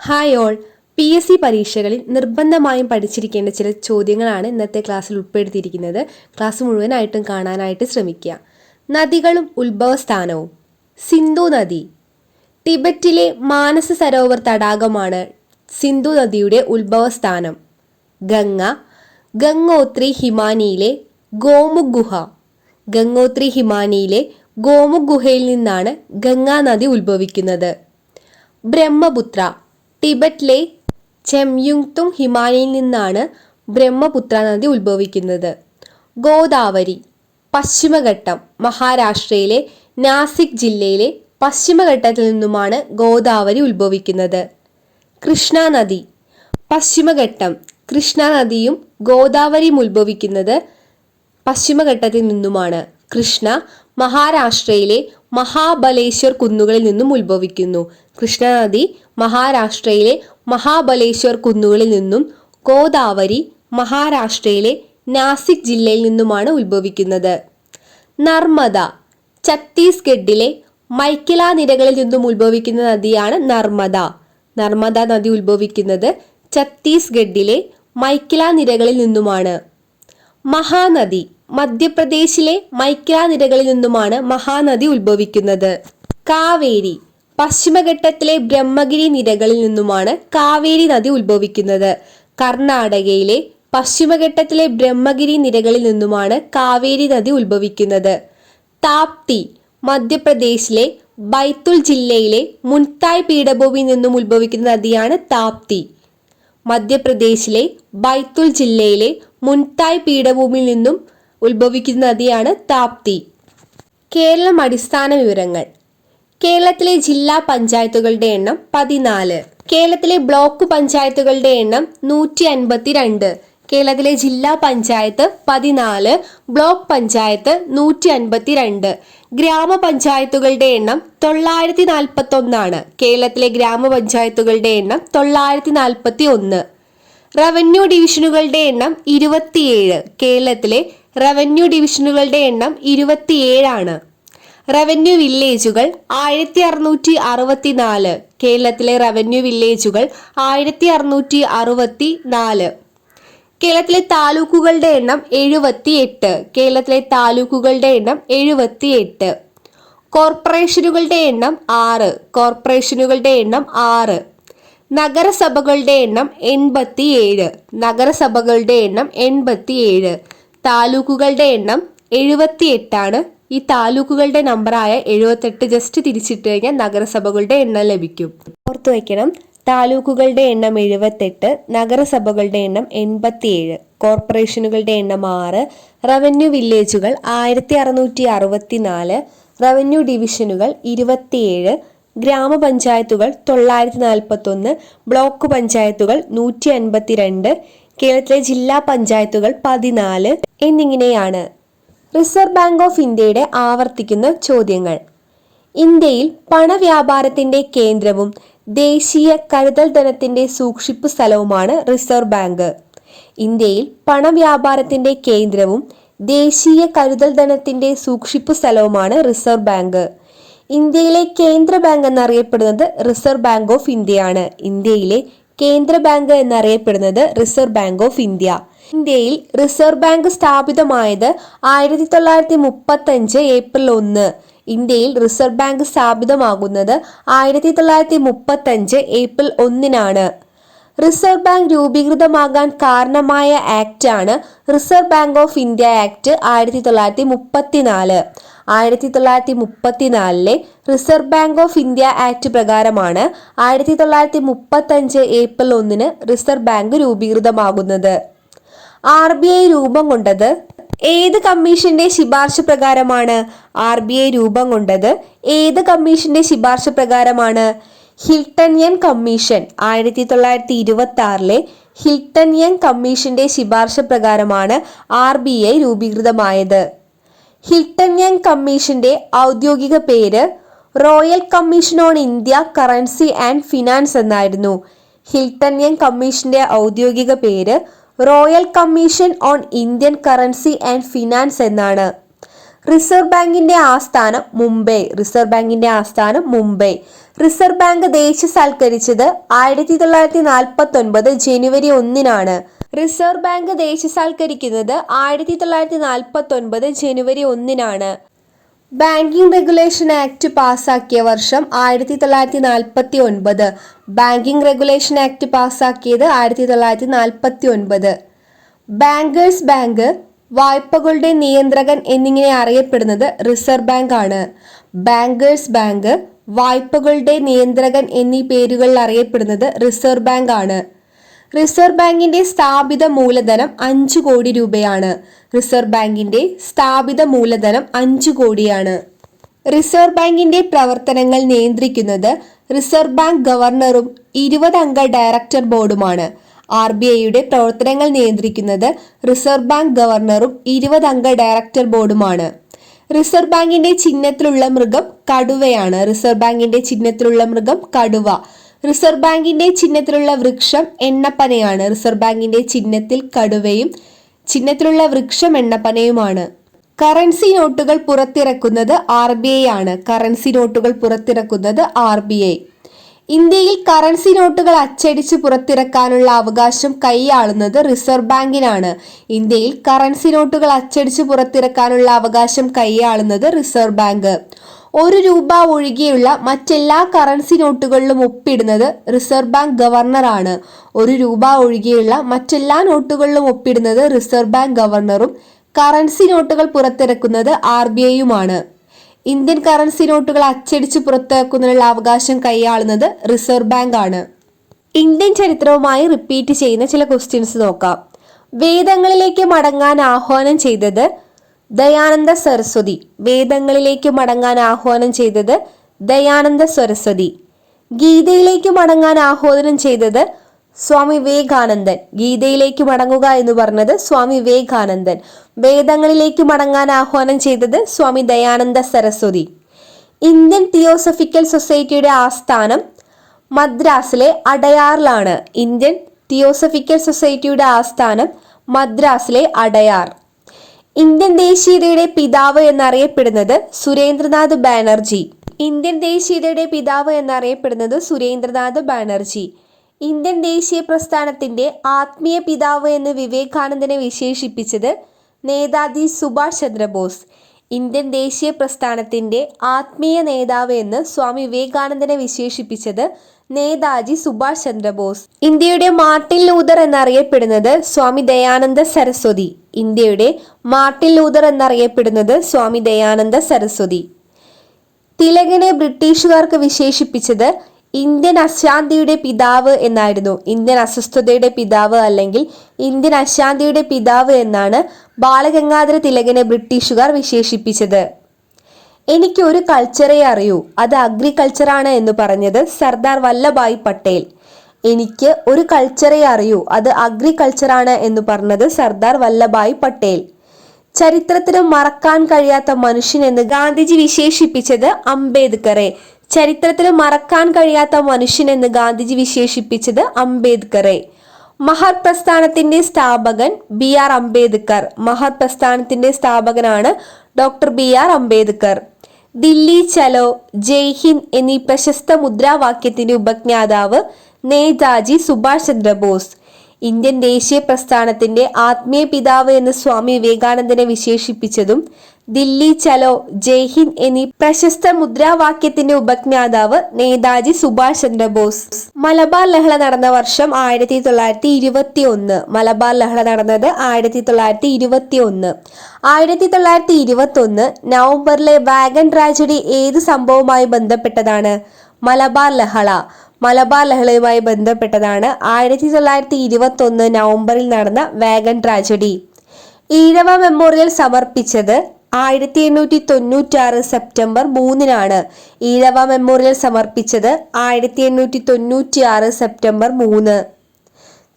Hi all. PSC പരീക്ഷകളിൽ നിർബന്ധമായും പഠിച്ചിരിക്കേണ്ട ചില ചോദ്യങ്ങളാണ് ഇന്നത്തെ ക്ലാസ്സിൽ ഉൾപ്പെടുത്തിയിരിക്കുന്നത്. ക്ലാസ് മുഴുവനായിട്ടും കാണാനായിട്ട് ശ്രമിക്കുക. നദികളും ഉത്ഭവസ്ഥാനവും. സിന്ധു നദി ടിബറ്റിലെ മാനസ സരോവർ തടാകമാണ് സിന്ധു നദിയുടെ ഉത്ഭവസ്ഥാനം. ഗംഗ ഗംഗോത്രി ഹിമാനിയിലെ ഗോമുഖ് ഗുഹ. ഗംഗോത്രി ഹിമാനിയിലെ ഗോമുഖ് ഗുഹയിൽ നിന്നാണ് ഗംഗാ നദി ഉത്ഭവിക്കുന്നത്. ബ്രഹ്മപുത്ര ടിബറ്റിലെ ചെമ്യുങ്തുങ് ഹിമാനിയിൽ നിന്നാണ് ബ്രഹ്മപുത്ര നദി ഉത്ഭവിക്കുന്നത്. ഗോദാവരി പശ്ചിമഘട്ടം മഹാരാഷ്ട്രയിലെ നാസിക് ജില്ലയിലെ പശ്ചിമഘട്ടത്തിൽ നിന്നുമാണ് ഗോദാവരി ഉത്ഭവിക്കുന്നത്. കൃഷ്ണ നദി പശ്ചിമഘട്ടം. കൃഷ്ണ നദിയും ഗോദാവരിയും ഉത്ഭവിക്കുന്നത് പശ്ചിമഘട്ടത്തിൽ നിന്നുമാണ്. കൃഷ്ണ മഹാരാഷ്ട്രയിലെ മഹാബലേശ്വർ കുന്നുകളിൽ നിന്നും ഉത്ഭവിക്കുന്നു. കൃഷ്ണ നദി മഹാരാഷ്ട്രയിലെ മഹാബലേശ്വർ കുന്നുകളിൽ നിന്നും, ഗോദാവരി മഹാരാഷ്ട്രയിലെ നാസിക് ജില്ലയിൽ നിന്നുമാണ് ഉത്ഭവിക്കുന്നത്. നർമ്മദ ഛത്തീസ്ഗഡിലെ മൈക്കില നിരകളിൽ നിന്നും ഉത്ഭവിക്കുന്ന നദിയാണ് നർമ്മദ. നർമ്മദ നദി ഉത്ഭവിക്കുന്നത് ഛത്തീസ്ഗഡിലെ മൈക്കില നിരകളിൽ നിന്നുമാണ്. മഹാനദി മധ്യപ്രദേശിലെ മൈക്കില നിരകളിൽ നിന്നുമാണ് മഹാനദി ഉത്ഭവിക്കുന്നത്. കാവേരി പശ്ചിമഘട്ടത്തിലെ ബ്രഹ്മഗിരി നിരകളിൽ നിന്നുമാണ് കാവേരി നദി ഉത്ഭവിക്കുന്നത്. കർണാടകയിലെ പശ്ചിമഘട്ടത്തിലെ ബ്രഹ്മഗിരി നിരകളിൽ നിന്നുമാണ് കാവേരി നദി ഉത്ഭവിക്കുന്നത്. താപ്തി മധ്യപ്രദേശിലെ ബൈത്തുൽ ജില്ലയിലെ മുൻതായ് പീഠഭൂമിയിൽ നിന്നും ഉത്ഭവിക്കുന്ന നദിയാണ് താപ്തി. മധ്യപ്രദേശിലെ ബൈത്തുൽ ജില്ലയിലെ മുൻതായ് പീഠഭൂമിയിൽ നിന്നും ഉത്ഭവിക്കുന്ന നദിയാണ് താപ്തി. കേരളം അടിസ്ഥാന വിവരങ്ങൾ. കേരളത്തിലെ ജില്ലാ പഞ്ചായത്തുകളുടെ എണ്ണം 14. കേരളത്തിലെ ബ്ലോക്ക് പഞ്ചായത്തുകളുടെ എണ്ണം 152. കേരളത്തിലെ ജില്ലാ പഞ്ചായത്ത് 14, ബ്ലോക്ക് പഞ്ചായത്ത് 152. ഗ്രാമപഞ്ചായത്തുകളുടെ എണ്ണം 941. കേരളത്തിലെ ഗ്രാമപഞ്ചായത്തുകളുടെ എണ്ണം 941. റവന്യൂ ഡിവിഷനുകളുടെ എണ്ണം 27. കേരളത്തിലെ റവന്യൂ ഡിവിഷനുകളുടെ എണ്ണം 27 ആണ്. റവന്യൂ വില്ലേജുകൾ 1664. കേരളത്തിലെ റവന്യൂ വില്ലേജുകൾ 1664. കേരളത്തിലെ താലൂക്കുകളുടെ എണ്ണം 78. കേരളത്തിലെ താലൂക്കുകളുടെ എണ്ണം 78. കോർപ്പറേഷനുകളുടെ എണ്ണം 6. കോർപ്പറേഷനുകളുടെ എണ്ണം 6. നഗരസഭകളുടെ എണ്ണം 87. നഗരസഭകളുടെ എണ്ണം 87. താലൂക്കുകളുടെ എണ്ണം 78 ആണ്. ഈ താലൂക്കുകളുടെ നമ്പറായ 78 ജസ്റ്റ് തിരിച്ചിട്ട് കഴിഞ്ഞാൽ നഗരസഭകളുടെ എണ്ണം ലഭിക്കും. ഓർത്തു വയ്ക്കണം, താലൂക്കുകളുടെ എണ്ണം 78, നഗരസഭകളുടെ എണ്ണം 87, കോർപ്പറേഷനുകളുടെ എണ്ണം 6, റവന്യൂ വില്ലേജുകൾ 1664, റവന്യൂ ഡിവിഷനുകൾ 27, ഗ്രാമപഞ്ചായത്തുകൾ 941, ബ്ലോക്ക് പഞ്ചായത്തുകൾ 152, കേരളത്തിലെ ജില്ലാ പഞ്ചായത്തുകൾ 14 എന്നിങ്ങനെയാണ്. റിസർവ് ബാങ്ക് ഓഫ് ഇന്ത്യയുടെ ആവർത്തിക്കുന്ന ചോദ്യങ്ങൾ. ഇന്ത്യയിൽ പണവ്യാപാരത്തിന്റെ കേന്ദ്രവും ദേശീയ കരുതൽ ധനത്തിന്റെ സൂക്ഷിപ്പ് സ്ഥലവുമാണ് റിസർവ് ബാങ്ക്. ഇന്ത്യയിൽ പണവ്യാപാരത്തിന്റെ കേന്ദ്രവും ദേശീയ കരുതൽ ധനത്തിന്റെ സൂക്ഷിപ്പ് സ്ഥലവുമാണ് റിസർവ് ബാങ്ക്. ഇന്ത്യയിലെ കേന്ദ്ര ബാങ്ക് എന്നറിയപ്പെടുന്നത് റിസർവ് ബാങ്ക് ഓഫ് ഇന്ത്യയാണ്. ഇന്ത്യയിലെ കേന്ദ്ര ബാങ്ക് എന്നറിയപ്പെടുന്നത് റിസർവ് ബാങ്ക് ഓഫ് ഇന്ത്യ. ഇന്ത്യയിൽ റിസർവ് ബാങ്ക് സ്ഥാപിതമായത് 1935 ഏപ്രിൽ 1. ഇന്ത്യയിൽ റിസർവ് ബാങ്ക് സ്ഥാപിതമാകുന്നത് 1935 ഏപ്രിൽ 1-നാണ്. റിസർവ് ബാങ്ക് രൂപീകൃതമാകാൻ കാരണമായ ആക്ടാണ് Reserve Bank of India act 1934. 1934 Reserve Bank of India act പ്രകാരമാണ് 1935 ഏപ്രിൽ 1 റിസർവ് ബാങ്ക് രൂപീകൃതമാകുന്നത്. RBI രൂപം കൊണ്ടത് ഏത് കമ്മീഷന്റെ ശുപാർശ പ്രകാരമാണ്? RBI രൂപം കൊണ്ടത് ഏത് കമ്മീഷന്റെ ശുപാർശ പ്രകാരമാണ്? Hilton young commission. 1926 Hilton young കമ്മീഷന്റെ ശുപാർശ പ്രകാരമാണ് RBI രൂപീകൃതമായത്. ഹിൽട്ടൺ യങ് കമ്മീഷന്റെ ഔദ്യോഗിക പേര് royal commission on India currency and finance എന്നായിരുന്നു. ഹിൽട്ടൺ യങ് കമ്മീഷന്റെ ഔദ്യോഗിക പേര് royal commission on Indian currency and finance എന്നാണ്. റിസർവ് ബാങ്കിന്റെ ആസ്ഥാനം മുംബൈ. റിസർവ് ബാങ്കിന്റെ ആസ്ഥാനം മുംബൈ. റിസർവ് ബാങ്ക് ദേശസാൽക്കരിച്ചത് 1949 ജനുവരി 1-നാണ്. റിസർവ് ബാങ്ക് ദേശസാൽക്കരിക്കുന്നത് 1949 ജനുവരി 1-നാണ്. ബാങ്കിംഗ് റെഗുലേഷൻ ആക്ട് പാസാക്കിയ വർഷം 1949. ബാങ്കിംഗ് റെഗുലേഷൻ ആക്ട് പാസാക്കിയത് 1949. ബാങ്കേഴ്സ് ബാങ്ക്, വായ്പകളുടെ നിയന്ത്രകൻ എന്നിങ്ങനെ അറിയപ്പെടുന്നത് റിസർവ് ബാങ്ക് ആണ്. ബാങ്കേഴ്സ് ബാങ്ക്, വായ്പകളുടെ നിയന്ത്രകൻ എന്നീ പേരുകളിൽ അറിയപ്പെടുന്നത് റിസർവ് ബാങ്ക് ആണ്. റിസർവ് ബാങ്കിന്റെ സ്ഥാപിത മൂലധനം 5 കോടി രൂപയാണ്. റിസർവ് ബാങ്കിന്റെ സ്ഥാപിത മൂലധനം 5 കോടിയാണ്. റിസർവ് ബാങ്കിന്റെ പ്രവർത്തനങ്ങൾ നിയന്ത്രിക്കുന്നത് റിസർവ് ബാങ്ക് ഗവർണറും 20 അംഗ ഡയറക്ടർ ബോർഡുമാണ്. RBIയുടെ പ്രവർത്തനങ്ങൾ നിയന്ത്രിക്കുന്നത് റിസർവ് ബാങ്ക് ഗവർണറും 20 അംഗ ഡയറക്ടർ ബോർഡുമാണ്. റിസർവ് ബാങ്കിന്റെ ചിഹ്നത്തിലുള്ള മൃഗം കടുവയാണ്. റിസർവ് ബാങ്കിന്റെ ചിഹ്നത്തിലുള്ള മൃഗം കടുവ. റിസർവ് ബാങ്കിന്റെ ചിഹ്നത്തിലുള്ള വൃക്ഷം എണ്ണപ്പനയാണ്. റിസർവ് ബാങ്കിന്റെ ചിഹ്നത്തിൽ കടുവയും ചിഹ്നത്തിലുള്ള വൃക്ഷം എണ്ണപ്പനയുമാണ്. കറൻസി നോട്ടുകൾ പുറത്തിറക്കുന്നത് RBI ആണ്. കറൻസി നോട്ടുകൾ പുറത്തിറക്കുന്നത് RBI. ഇന്ത്യയിൽ കറൻസി നോട്ടുകൾ അച്ചടിച്ച് പുറത്തിറക്കാനുള്ള അവകാശം കൈയാളുന്നത് റിസർവ് ബാങ്കിനാണ്. ഇന്ത്യയിൽ കറൻസി നോട്ടുകൾ അച്ചടിച്ച് പുറത്തിറക്കാനുള്ള അവകാശം കൈയാളുന്നത് റിസർവ് ബാങ്ക്. 1 രൂപ ഒഴികെയുള്ള മറ്റെല്ലാ കറൻസി നോട്ടുകളിലും ഒപ്പിടുന്നത് റിസർവ് ബാങ്ക് ഗവർണറാണ്. 1 രൂപ ഒഴികെയുള്ള മറ്റെല്ലാ നോട്ടുകളിലും ഒപ്പിടുന്നത് റിസർവ് ബാങ്ക് ഗവർണറും കറൻസി നോട്ടുകൾ പുറത്തിറക്കുന്നത് RBIയുമാണ്. ഇന്ത്യൻ കറൻസി നോട്ടുകൾ അച്ചടിച്ച് പുറത്തിറക്കുന്നതിനുള്ള അവകാശം കൈയാളുന്നത് റിസർവ് ബാങ്ക് ആണ്. ഇന്ത്യൻ ചരിത്രവുമായി റിപ്പീറ്റ് ചെയ്യുന്ന ചില ക്വസ്റ്റ്യൻസ് നോക്കാം. വേദങ്ങളിലേക്ക് മടങ്ങാൻ ആഹ്വാനം ചെയ്തത് ദയാനന്ദ സരസ്വതി. വേദങ്ങളിലേക്ക് മടങ്ങാൻ ആഹ്വാനം ചെയ്തത് ദയാനന്ദ സരസ്വതി. ഗീതയിലേക്ക് മടങ്ങാൻ ആഹ്വാനം ചെയ്തത് സ്വാമി വിവേകാനന്ദൻ. ഗീതയിലേക്ക് മടങ്ങുക എന്ന് പറഞ്ഞത് സ്വാമി വിവേകാനന്ദൻ. വേദങ്ങളിലേക്ക് മടങ്ങാൻ ആഹ്വാനം ചെയ്തത് സ്വാമി ദയാനന്ദ സരസ്വതി. ഇന്ത്യൻ തിയോസഫിക്കൽ സൊസൈറ്റിയുടെ ആസ്ഥാനം മദ്രാസിലെ അടയാറിലാണ്. ഇന്ത്യൻ തിയോസഫിക്കൽ സൊസൈറ്റിയുടെ ആസ്ഥാനം മദ്രാസിലെ അടയാർ. ഇന്ത്യൻ ദേശീയതയുടെ പിതാവ് എന്നറിയപ്പെടുന്നത് സുരേന്ദ്രനാഥ് ബാനർജി. ഇന്ത്യൻ ദേശീയതയുടെ പിതാവ് എന്നറിയപ്പെടുന്നത് സുരേന്ദ്രനാഥ് ബാനർജി. ഇന്ത്യൻ ദേശീയ പ്രസ്ഥാനത്തിന്റെ ആത്മീയ പിതാവ് എന്ന് വിവേകാനന്ദനെ വിശേഷിപ്പിച്ചത് നേതാജി സുഭാഷ് ചന്ദ്രബോസ്. ഇന്ത്യൻ ദേശീയ പ്രസ്ഥാനത്തിന്റെ ആത്മീയ നേതാവ് എന്ന് സ്വാമി വിവേകാനന്ദനെ വിശേഷിപ്പിച്ചത് നേതാജി സുഭാഷ് ചന്ദ്രബോസ്. ഇന്ത്യയുടെ മാർട്ടിൻ ലൂതർ എന്നറിയപ്പെടുന്നത് സ്വാമി ദയാനന്ദ സരസ്വതി. ഇന്ത്യയുടെ മാർട്ടിൻ ലൂതർ എന്നറിയപ്പെടുന്നത് സ്വാമി ദയാനന്ദ സരസ്വതി. തിലകനെ ബ്രിട്ടീഷുകാർക്ക് വിശേഷിപ്പിച്ചത് ഇന്ത്യൻ അശാന്തിയുടെ പിതാവ് എന്നായിരുന്നു. ഇന്ത്യൻ അസ്വസ്ഥതയുടെ പിതാവ് അല്ലെങ്കിൽ ഇന്ത്യൻ അശാന്തിയുടെ പിതാവ് എന്നാണ് ബാലഗംഗാധര തിലകനെ ബ്രിട്ടീഷുകാർ വിശേഷിപ്പിച്ചത്. എനിക്ക് ഒരു കൾച്ചറേ അറിയൂ, അത് അഗ്രികൾച്ചറാണ് എന്ന് പറഞ്ഞത് സർദാർ വല്ലഭായ് പട്ടേൽ. എനിക്ക് ഒരു കൾച്ചറേ അറിയൂ, അത് അഗ്രികൾച്ചറാണ് എന്ന് പറഞ്ഞത് സർദാർ വല്ലഭായ് പട്ടേൽ. ചരിത്രത്തിന് മറക്കാൻ കഴിയാത്ത മനുഷ്യൻ എന്ന് ഗാന്ധിജി വിശേഷിപ്പിച്ചത് അംബേദ്കറെ. ചരിത്രത്തിൽ മറക്കാൻ കഴിയാത്ത മനുഷ്യൻ എന്ന് ഗാന്ധിജി വിശേഷിപ്പിച്ചത് അംബേദ്കറെ. മഹത് പ്രസ്ഥാനത്തിന്റെ സ്ഥാപകൻ BR അംബേദ്കർ. മഹത് പ്രസ്ഥാനത്തിന്റെ സ്ഥാപകനാണ് ഡോക്ടർ BR അംബേദ്കർ. ദില്ലി ചലോ, ജയ് ഹിന്ദ് എന്നീ പ്രശസ്ത മുദ്രാവാക്യത്തിന്റെ ഉപജ്ഞാതാവ് നേതാജി സുഭാഷ് ചന്ദ്രബോസ്. ഇന്ത്യൻ ദേശീയ പ്രസ്ഥാനത്തിന്റെ ആത്മീയ പിതാവ് എന്ന് സ്വാമി വിവേകാനന്ദനെ വിശേഷിപ്പിച്ചതും ദില്ലി ചലോ, ജയ് ഹിന്ദ് എന്നീ പ്രശസ്ത മുദ്രാവാക്യത്തിന്റെ ഉപജ്ഞാതാവ് നേതാജി സുഭാഷ് ചന്ദ്രബോസ്. മലബാർ ലഹള നടന്ന വർഷം 1921. മലബാർ ലഹള നടന്നത് 1921. 1921 നവംബറിലെ വാഗൺ ട്രാജഡി ഏത് സംഭവവുമായി ബന്ധപ്പെട്ടതാണ്? മലബാർ ലഹള. മലബാർ ലഹളയുമായി ബന്ധപ്പെട്ടതാണ് 1921 നവംബറിൽ നടന്ന വാഗൺ ട്രാജഡി. ഈഴവ മെമ്മോറിയൽ സമർപ്പിച്ചത് 1896 സെപ്റ്റംബർ 3-നാണ്. ഈഴവ മെമ്മോറിയൽ സമർപ്പിച്ചത് 1896 സെപ്റ്റംബർ 3.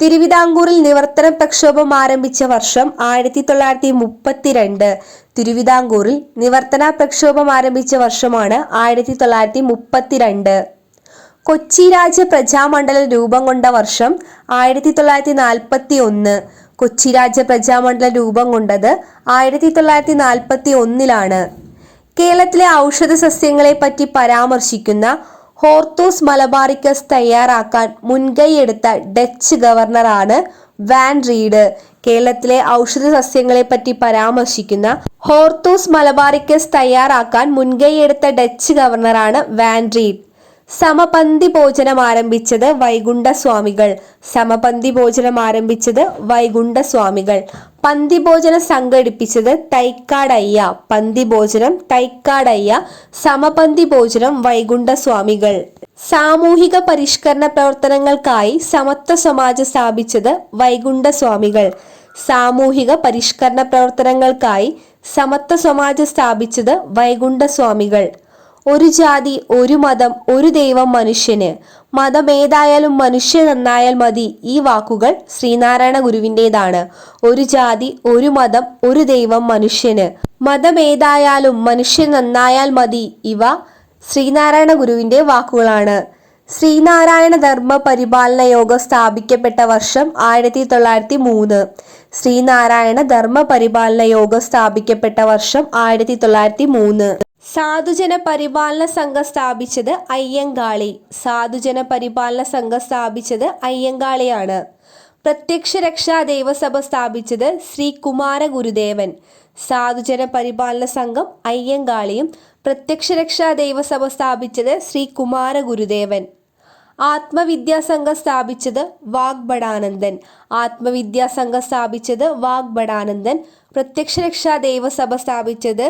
തിരുവിതാംകൂറിൽ നിവർത്തന പ്രക്ഷോഭം ആരംഭിച്ച വർഷം 1932. തിരുവിതാംകൂറിൽ നിവർത്തന പ്രക്ഷോഭം ആരംഭിച്ച വർഷമാണ് 1932. കൊച്ചി രാജ്യ പ്രജാമണ്ഡലം രൂപം കൊണ്ട വർഷം 1941. കൊച്ചി രാജ്യ പ്രജാമണ്ഡലം രൂപം കൊണ്ടത് 1941 കേരളത്തിലെ ഔഷധ സസ്യങ്ങളെ പറ്റി പരാമർശിക്കുന്ന ഹോർത്തൂസ് മലബാറിക്കസ് തയ്യാറാക്കാൻ മുൻകൈയെടുത്ത ഡച്ച് ഗവർണറാണ് വാൻ റീഡ്. കേരളത്തിലെ ഔഷധ സസ്യങ്ങളെ പറ്റി പരാമർശിക്കുന്ന ഹോർത്തൂസ് മലബാറിക്കസ് തയ്യാറാക്കാൻ മുൻകൈയെടുത്ത ഡച്ച് ഗവർണറാണ് വാൻ റീഡ്. സമപന്തി ഭോജനം ആരംഭിച്ചത് വൈകുണ്ഠസ്വാമികൾ. സമപന്തി ഭോജനം ആരംഭിച്ചത് വൈകുണ്ഠസ്വാമികൾ. പന്തിഭോജനം സംഘടിപ്പിച്ചത് തൈക്കാടയ്യ. പന്തിഭോജനം തൈക്കാടയ്യ. സമപന്തി ഭോജനം വൈകുണ്ഠസ്വാമികൾ. സാമൂഹിക പരിഷ്കരണ പ്രവർത്തനങ്ങൾക്കായി സമത്വ സമാജം സ്ഥാപിച്ചത് വൈകുണ്ഠസ്വാമികൾ. സാമൂഹിക പരിഷ്കരണ പ്രവർത്തനങ്ങൾക്കായി സമത്വ സമാജം സ്ഥാപിച്ചത് വൈകുണ്ഠസ്വാമികൾ. ഒരു ജാതി, ഒരു മതം, ഒരു ദൈവം മനുഷ്യന്. മതമേതായാലും മനുഷ്യൻ നന്നായാൽ മതി. ഈ വാക്കുകൾ ശ്രീനാരായണ ഗുരുവിൻ്റെതാണ്. ഒരു ജാതി, ഒരു മതം, ഒരു ദൈവം മനുഷ്യന്. മതമേതായാലും മനുഷ്യൻ നന്നായാൽ മതി. ഇവ ശ്രീനാരായണ ഗുരുവിൻ്റെ വാക്കുകളാണ്. ശ്രീനാരായണ ധർമ്മ പരിപാലന യോഗം സ്ഥാപിക്കപ്പെട്ട വർഷം 1903. ശ്രീനാരായണ ധർമ്മ പരിപാലന യോഗം സ്ഥാപിക്കപ്പെട്ട വർഷം 1903. സാധുജന പരിപാലന സംഘം സ്ഥാപിച്ചത് അയ്യങ്കാളി. സാധുജന പരിപാലന സംഘം സ്ഥാപിച്ചത് അയ്യങ്കാളിയാണ്. പ്രത്യക്ഷ രക്ഷാ ദേവസഭ സ്ഥാപിച്ചത് ശ്രീ കുമാര ഗുരുദേവൻ. സാധുജന പരിപാലന സംഘം അയ്യങ്കാളിയും പ്രത്യക്ഷ രക്ഷാ ദേവസഭ സ്ഥാപിച്ചത് ശ്രീ കുമാര ഗുരുദേവൻ. ആത്മവിദ്യാസംഘം സ്ഥാപിച്ചത് വാഗ്ഭടാനന്ദൻ. ആത്മവിദ്യാസംഘം സ്ഥാപിച്ചത് വാഗ്ഭടാനന്ദൻ. പ്രത്യക്ഷ രക്ഷാ ദേവസഭ സ്ഥാപിച്ചത്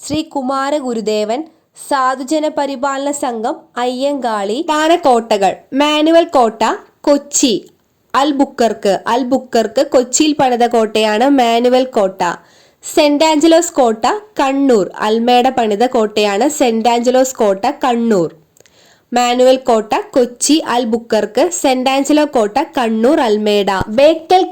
ശ്രീ കുമാര ഗുരുദേവൻ. സാധുജന പരിപാലന സംഘം അയ്യങ്കാളി. പ്രധാന കോട്ടകൾ: മാനുവൽ കോട്ട കൊച്ചി, അൽബുക്കർക്ക് കൊച്ചിയിൽ പണിത കോട്ടയാണ് മാനുവൽ കോട്ട. സെന്റ് ആഞ്ചലോസ് കോട്ട കണ്ണൂർ, അൽമേഡ പണിത കോട്ടയാണ് സെന്റ് ആഞ്ചലോസ് കോട്ട കണ്ണൂർ. മാനുവൽ കോട്ട കൊച്ചി, അൽബുക്കർക്ക്. സെന്റ് ആഞ്ചലോ കോട്ട കണ്ണൂർ, അൽമേഡ. ബേക്കൽ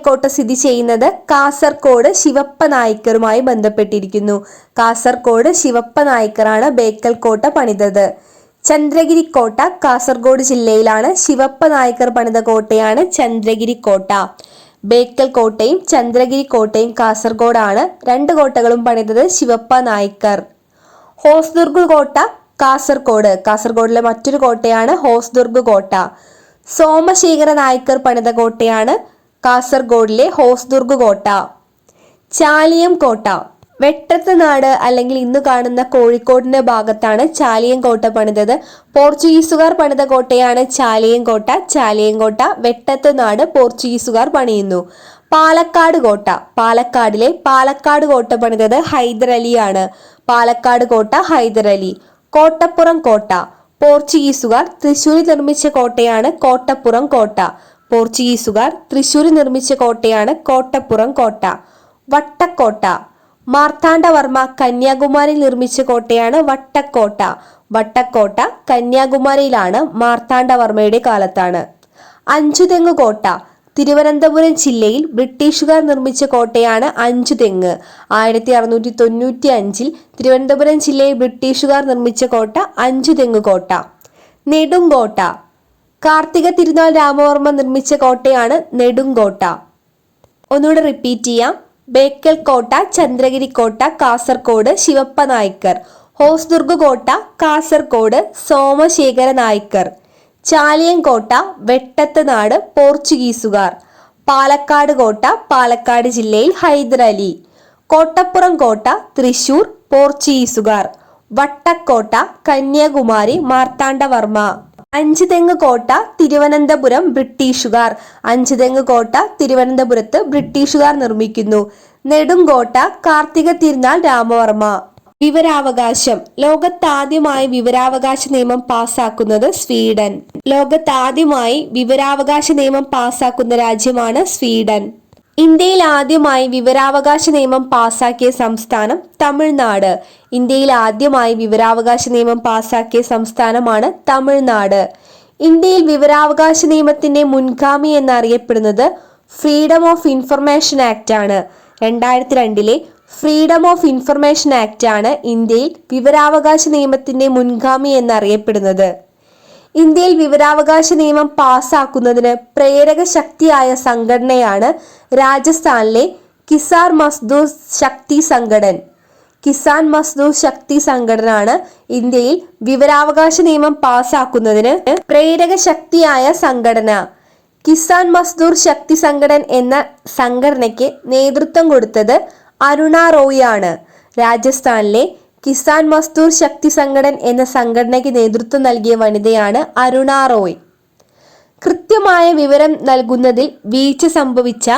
കോട്ട സ്ഥിതി ചെയ്യുന്നത് കാസർഗോഡ് ശിവപ്പ നായ്ക്കറുമായി ബന്ധപ്പെട്ടിരിക്കുന്നു. കാസർഗോഡ് ശിവപ്പ നായ്ക്കറാണ് ബേക്കൽ കോട്ട പണിതത്. ചന്ദ്രഗിരി കോട്ട കാസർഗോഡ് ജില്ലയിലാണ്. ശിവപ്പ നായ്ക്കർ പണിത കോട്ടയാണ് ചന്ദ്രഗിരി കോട്ട. ബേക്കൽ കോട്ടയും ചന്ദ്രഗിരി കോട്ടയും കാസർഗോഡാണ്. രണ്ട് കോട്ടകളും പണിതത് ശിവപ്പ നായ്ക്കർ. ഹോസ്ദുർഗ് കോട്ട കാസർഗോഡിലെ മറ്റൊരു കോട്ടയാണ് ഹോസ്ദുർഗ് കോട്ട. സോമശേഖര നായ്ക്കർ പണിത കോട്ടയാണ് കാസർഗോഡിലെ ഹോസ്ദുർഗ് കോട്ട. ചാലിയം കോട്ട വെട്ടത്ത് നാട് അല്ലെങ്കിൽ ഇന്ന് കാണുന്ന കോഴിക്കോടിന്റെ ഭാഗത്താണ് ചാലിയം കോട്ട പണിതത്. പോർച്ചുഗീസുകാർ പണിത കോട്ടയാണ് ചാലിയം കോട്ട. വെട്ടത്ത് നാട് പോർച്ചുഗീസുകാർ പണിയുന്നു. പാലക്കാട് കോട്ട പാലക്കാട് കോട്ട പണിതത് ഹൈദരലിയാണ്. പാലക്കാട് കോട്ട ഹൈദരലി. കോട്ടപ്പുറം കോട്ട പോർച്ചുഗീസുകാർ തൃശ്ശൂരിൽ നിർമ്മിച്ച കോട്ടയാണ് കോട്ടപ്പുറം കോട്ട. പോർച്ചുഗീസുകാർ തൃശ്ശൂരിൽ നിർമ്മിച്ച കോട്ടയാണ് കോട്ടപ്പുറം കോട്ട. വട്ടക്കോട്ട മാർത്താണ്ഡവർമ്മ കന്യാകുമാരിയിൽ നിർമ്മിച്ച കോട്ടയാണ് വട്ടക്കോട്ട. വട്ടക്കോട്ട കന്യാകുമാരിയിലാണ്, മാർത്താണ്ഡവർമ്മയുടെ കാലത്താണ്. അഞ്ചുതെങ്ങ് കോട്ട തിരുവനന്തപുരം ജില്ലയിൽ ബ്രിട്ടീഷുകാർ നിർമ്മിച്ച കോട്ടയാണ് അഞ്ചുതെങ്ങ്. 1695 തിരുവനന്തപുരം ജില്ലയിൽ ബ്രിട്ടീഷുകാർ നിർമ്മിച്ച കോട്ട അഞ്ചുതെങ്ങ് കോട്ട. നെടുങ്കോട്ട കാർത്തിക തിരുനാൾ രാമവർമ്മ നിർമ്മിച്ച കോട്ടയാണ് നെടുങ്കോട്ട. ഒന്നുകൂടെ റിപ്പീറ്റ് ചെയ്യാം. ബേക്കൽ കോട്ട ചന്ദ്രഗിരി കോട്ട കാസർഗോഡ് ശിവപ്പ നായ്ക്കർ. ഹോസ്ദുർഗ് കോട്ട കാസർഗോഡ് സോമശേഖര നായ്ക്കർ. ചാലിയം കോട്ട വെട്ടത്ത് നാട് പോർച്ചുഗീസുകാർ. പാലക്കാട് കോട്ട പാലക്കാട് ജില്ലയിൽ ഹൈദരലി. കോട്ടപ്പുറം കോട്ട തൃശൂർ പോർച്ചുഗീസുകാർ. വട്ടക്കോട്ട കന്യാകുമാരി മാർത്താണ്ഡവർമ്മ. അഞ്ചുതെങ്ങ് കോട്ട തിരുവനന്തപുരം ബ്രിട്ടീഷുകാർ. അഞ്ചുതെങ്ങ് കോട്ട തിരുവനന്തപുരത്ത് ബ്രിട്ടീഷുകാർ നിർമ്മിക്കുന്നു. നെടുങ്കോട്ട കാർത്തിക തിരുനാൾ രാമവർമ്മ. വിവരാവകാശം. ലോകത്താദ്യമായി വിവരാവകാശ നിയമം പാസാക്കുന്നത് സ്വീഡൻ. ലോകത്താദ്യമായി വിവരാവകാശ നിയമം പാസാക്കുന്ന രാജ്യമാണ് സ്വീഡൻ. ഇന്ത്യയിൽ ആദ്യമായി വിവരാവകാശ നിയമം പാസാക്കിയ സംസ്ഥാനം തമിഴ്നാട്. ഇന്ത്യയിൽ ആദ്യമായി വിവരാവകാശ നിയമം പാസാക്കിയ സംസ്ഥാനമാണ് തമിഴ്നാട്. ഇന്ത്യയിൽ വിവരാവകാശ നിയമത്തിന്റെ മുൻഗാമി എന്നറിയപ്പെടുന്നത് ഫ്രീഡം ഓഫ് ഇൻഫർമേഷൻ ആക്ട് ആണ്. 2002 ഫ്രീഡം ഓഫ് ഇൻഫർമേഷൻ ആക്ട് ആണ് ഇന്ത്യയിൽ വിവരാവകാശ നിയമത്തിന്റെ മുൻഗാമി എന്നറിയപ്പെടുന്നത്. ഇന്ത്യയിൽ വിവരാവകാശ നിയമം പാസാക്കുന്നതിന് പ്രേരക ശക്തിയായ സംഘടനയാണ് രാജസ്ഥാനിലെ കിസാൻ മസ്ദൂർ ശക്തി സംഘടൻ. കിസാൻ മസ്ദൂർ ശക്തി സംഘടന ആണ് ഇന്ത്യയിൽ വിവരാവകാശ നിയമം പാസാക്കുന്നതിന് പ്രേരക ശക്തിയായ സംഘടന. കിസാൻ മസ്ദൂർ ശക്തി സംഘടൻ എന്ന സംഘടനയ്ക്ക് നേതൃത്വം കൊടുത്തത് അരുണ റോയ് ആണ്. രാജസ്ഥാനിലെ കിസാൻ മസ്ദൂർ ശക്തി സംഘടൻ എന്ന സംഘടനയ്ക്ക് നേതൃത്വം നൽകിയ വനിതയാണ് അരുണ റോയ്. കൃത്യമായ വിവരം നൽകുന്നതിൽ വീഴ്ച സംഭവിച്ച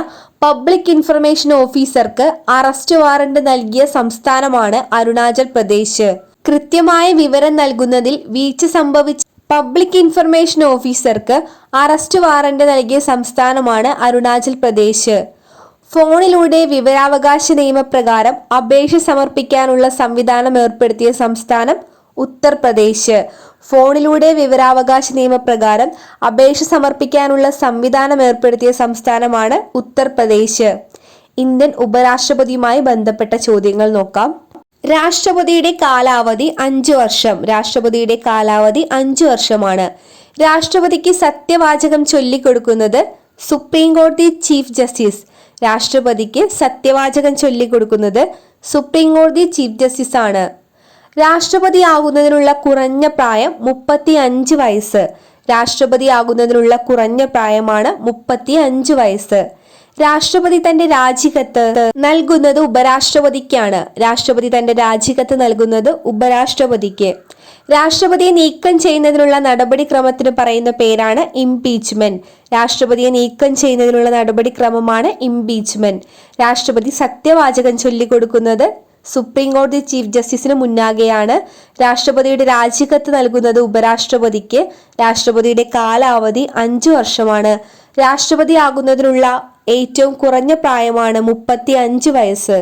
പബ്ലിക് ഇൻഫർമേഷൻ ഓഫീസർക്ക് അറസ്റ്റ് വാറന്റ് നൽകിയ സംസ്ഥാനമാണ് അരുണാചൽ പ്രദേശ്. കൃത്യമായ വിവരം നൽകുന്നതിൽ വീഴ്ച സംഭവിച്ച പബ്ലിക് ഇൻഫർമേഷൻ ഓഫീസർക്ക് അറസ്റ്റ് വാറന്റ് നൽകിയ സംസ്ഥാനമാണ് അരുണാചൽ പ്രദേശ്. ഫോണിലൂടെ വിവരാവകാശ നിയമപ്രകാരം അപേക്ഷ സമർപ്പിക്കാനുള്ള സംവിധാനം ഏർപ്പെടുത്തിയ സംസ്ഥാനം ഉത്തർപ്രദേശ്. ഫോണിലൂടെ വിവരാവകാശ നിയമപ്രകാരം അപേക്ഷ സമർപ്പിക്കാനുള്ള സംവിധാനം ഏർപ്പെടുത്തിയ സംസ്ഥാനമാണ് ഉത്തർപ്രദേശ്. ഇന്ത്യൻ ഉപരാഷ്ട്രപതിയുമായി ബന്ധപ്പെട്ട ചോദ്യങ്ങൾ നോക്കാം. രാഷ്ട്രപതിയുടെ കാലാവധി 5 വർഷം. രാഷ്ട്രപതിയുടെ കാലാവധി 5 വർഷമാണ്. രാഷ്ട്രപതിക്ക് സത്യവാചകം ചൊല്ലിക്കൊടുക്കുന്നത് സുപ്രീം കോടതി ചീഫ് ജസ്റ്റിസ്. രാഷ്ട്രപതിക്ക് സത്യവാചകം ചൊല്ലിക്കൊടുക്കുന്നത് സുപ്രീം കോടതി ചീഫ് ജസ്റ്റിസ് ആണ്. രാഷ്ട്രപതിയാകുന്നതിനുള്ള കുറഞ്ഞ പ്രായം 35 വയസ്സ്. രാഷ്ട്രപതിയാകുന്നതിനുള്ള കുറഞ്ഞ പ്രായമാണ് 35 വയസ്സ്. രാഷ്ട്രപതി തന്റെ രാജിക്കത്ത് നൽകുന്നത് ഉപരാഷ്ട്രപതിക്കാണ്. രാഷ്ട്രപതി തന്റെ രാജിക്കത്ത് നൽകുന്നത് ഉപരാഷ്ട്രപതിക്ക്. രാഷ്ട്രപതിയെ നീക്കം ചെയ്യുന്നതിനുള്ള നടപടിക്രമത്തിന് പറയുന്ന പേരാണ് ഇംപീച്ച്മെന്റ്. രാഷ്ട്രപതിയെ നീക്കം ചെയ്യുന്നതിനുള്ള നടപടിക്രമമാണ് ഇംപീച്ച്മെന്റ്. രാഷ്ട്രപതി സത്യവാചകം ചൊല്ലിക്കൊടുക്കുന്നത് സുപ്രീം കോടതി ചീഫ് ജസ്റ്റിസിന് മുന്നാകെയാണ്. രാഷ്ട്രപതിയുടെ രാജിക്കത്ത് നൽകുന്നത് ഉപരാഷ്ട്രപതിക്ക്. രാഷ്ട്രപതിയുടെ കാലാവധി 5 വർഷമാണ്. രാഷ്ട്രപതിയാകുന്നതിനുള്ള ഏറ്റവും കുറഞ്ഞ പ്രായമാണ് 35 വയസ്സ്.